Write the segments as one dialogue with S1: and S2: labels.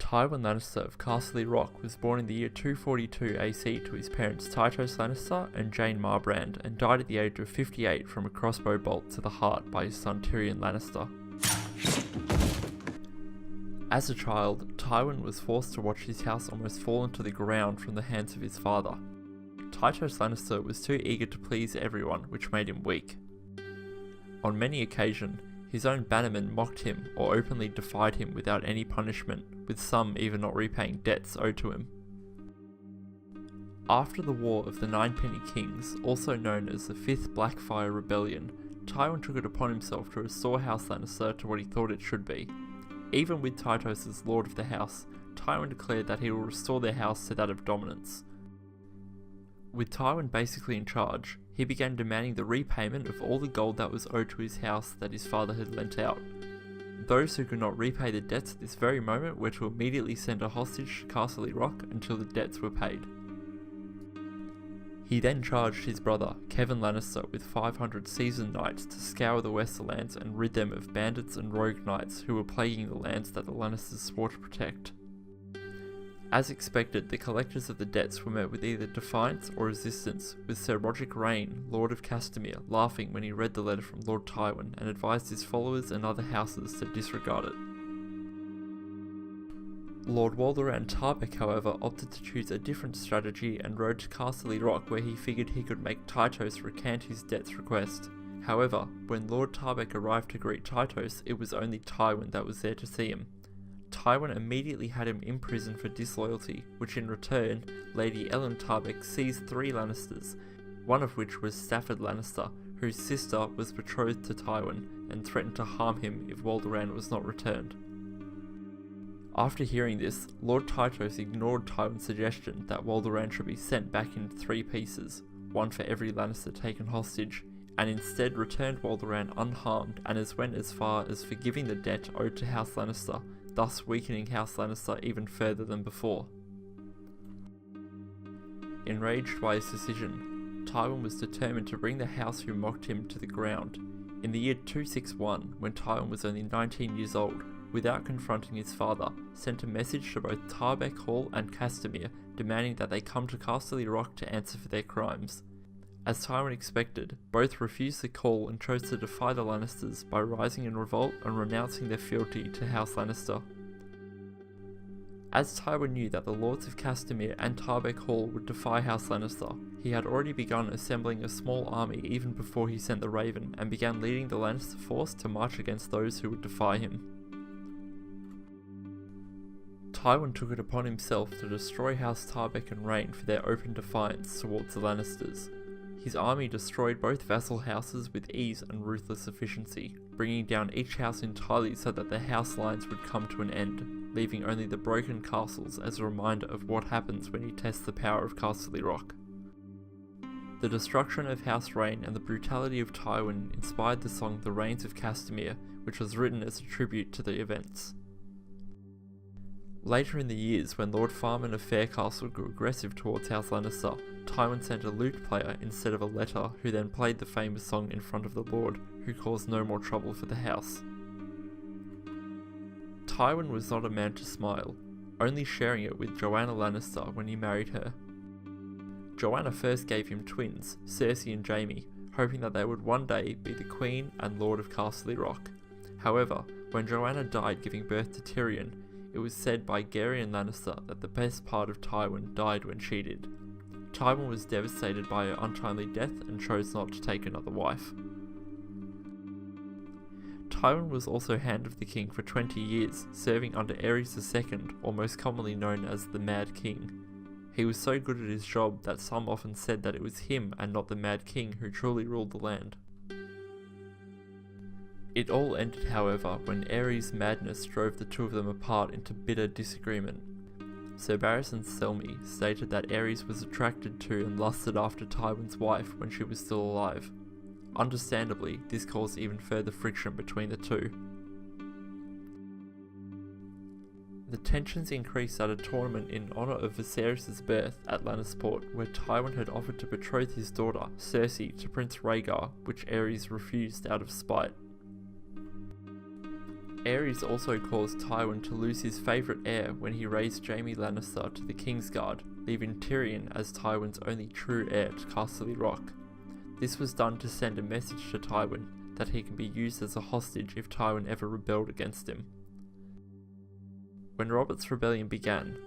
S1: Tywin Lannister of Castle Rock was born in the year 242 AC to his parents Tytos Lannister and Jane Marbrand, and died at the age of 58 from a crossbow bolt to the heart by his son Tyrion Lannister. As a child, Tywin was forced to watch his house almost fall into the ground from the hands of his father. Tytos Lannister was too eager to please everyone, which made him weak. On many occasions, his own bannermen mocked him or openly defied him without any punishment, with some even not repaying debts owed to him. After the War of the Ninepenny Kings, also known as the Fifth Blackfire Rebellion, Tywin took it upon himself to restore House Lannister to what he thought it should be. Even with Tytos as Lord of the House, Tywin declared that he will restore their house to that of dominance. With Tywin basically in charge, he began demanding the repayment of all the gold that was owed to his house that his father had lent out. Those who could not repay the debts at this very moment were to immediately send a hostage to Castle Rock until the debts were paid. He then charged his brother, Kevan Lannister, with 500 seasoned knights to scour the Westerlands and rid them of bandits and rogue knights who were plaguing the lands that the Lannisters swore to protect. As expected, the collectors of the debts were met with either defiance or resistance, with Sir Roderick Rayne, Lord of Castamere, laughing when he read the letter from Lord Tywin and advised his followers and other houses to disregard it. Lord Walderan Tarbeck, however, opted to choose a different strategy and rode to Castle Rock, where he figured he could make Tytos recant his debts request. However, when Lord Tarbeck arrived to greet Tytos, it was only Tywin that was there to see him. Tywin immediately had him imprisoned for disloyalty, which in return, Lady Ellen Tarbeck seized 3 Lannisters, one of which was Stafford Lannister, whose sister was betrothed to Tywin, and threatened to harm him if Walderan was not returned. After hearing this, Lord Tytos ignored Tywin's suggestion that Walderan should be sent back in 3 pieces, one for every Lannister taken hostage, and instead returned Walderan unharmed and went as far as forgiving the debt owed to House Lannister, thus weakening House Lannister even further than before. Enraged by his decision, Tywin was determined to bring the house who mocked him to the ground. In the year 261, when Tywin was only 19 years old, without confronting his father, sent a message to both Tarbeck Hall and Castamere demanding that they come to Castle Rock to answer for their crimes. As Tywin expected, both refused the call and chose to defy the Lannisters by rising in revolt and renouncing their fealty to House Lannister. As Tywin knew that the Lords of Castamere and Tarbeck Hall would defy House Lannister, he had already begun assembling a small army even before he sent the Raven, and began leading the Lannister force to march against those who would defy him. Tywin took it upon himself to destroy House Tarbeck and Rayne for their open defiance towards the Lannisters. His army destroyed both vassal houses with ease and ruthless efficiency, bringing down each house entirely so that the house lines would come to an end, leaving only the broken castles as a reminder of what happens when you test the power of Castle Rock. The destruction of House Rayne and the brutality of Tywin inspired the song The Rains of Castamere, which was written as a tribute to the events. Later in the years, when Lord Farman of Faircastle grew aggressive towards House Lannister, Tywin sent a lute player instead of a letter, who then played the famous song in front of the Lord, who caused no more trouble for the house. Tywin was not a man to smile, only sharing it with Joanna Lannister when he married her. Joanna first gave him twins, Cersei and Jaime, hoping that they would one day be the Queen and Lord of Castle Rock. However, when Joanna died giving birth to Tyrion, it was said by Gerion Lannister that the best part of Tywin died when she did. Tywin was devastated by her untimely death and chose not to take another wife. Tywin was also Hand of the King for 20 years, serving under Aerys II, or most commonly known as the Mad King. He was so good at his job that some often said that it was him and not the Mad King who truly ruled the land. It all ended, however, when Aerys' madness drove the two of them apart into bitter disagreement. Sir Barristan Selmy stated that Aerys was attracted to and lusted after Tywin's wife when she was still alive. Understandably, this caused even further friction between the two. The tensions increased at a tournament in honour of Viserys' birth at Lannisport, where Tywin had offered to betroth his daughter, Cersei, to Prince Rhaegar, which Aerys refused out of spite. Aerys also caused Tywin to lose his favourite heir when he raised Jaime Lannister to the Kingsguard, leaving Tyrion as Tywin's only true heir to Casterly Rock. This was done to send a message to Tywin that he can be used as a hostage if Tywin ever rebelled against him. When Robert's rebellion began,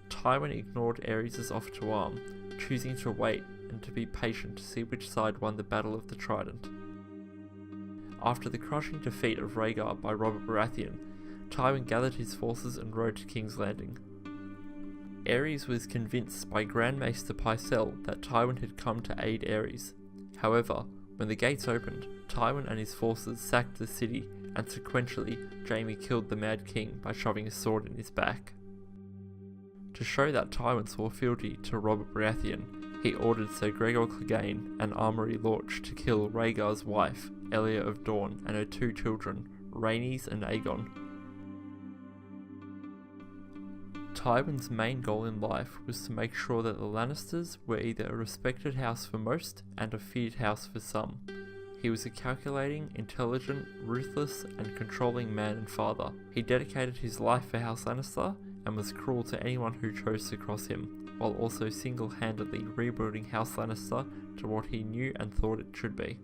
S1: Tywin ignored Aerys' offer to arm, choosing to wait and to be patient to see which side won the Battle of the Trident. After the crushing defeat of Rhaegar by Robert Baratheon, Tywin gathered his forces and rode to King's Landing. Aerys was convinced by Grand Maester Pycelle that Tywin had come to aid Aerys. However, when the gates opened, Tywin and his forces sacked the city, and sequentially, Jaime killed the Mad King by shoving a sword in his back. To show that Tywin swore fealty to Robert Baratheon, he ordered Sir Gregor Clegane and Armory Lorch to kill Rhaegar's wife, Elia of Dorne, and her two children, Rhaenys and Aegon. Tywin's main goal in life was to make sure that the Lannisters were either a respected house for most and a feared house for some. He was a calculating, intelligent, ruthless, and controlling man and father. He dedicated his life for House Lannister and was cruel to anyone who chose to cross him, while also single-handedly rebuilding House Lannister to what he knew and thought it should be.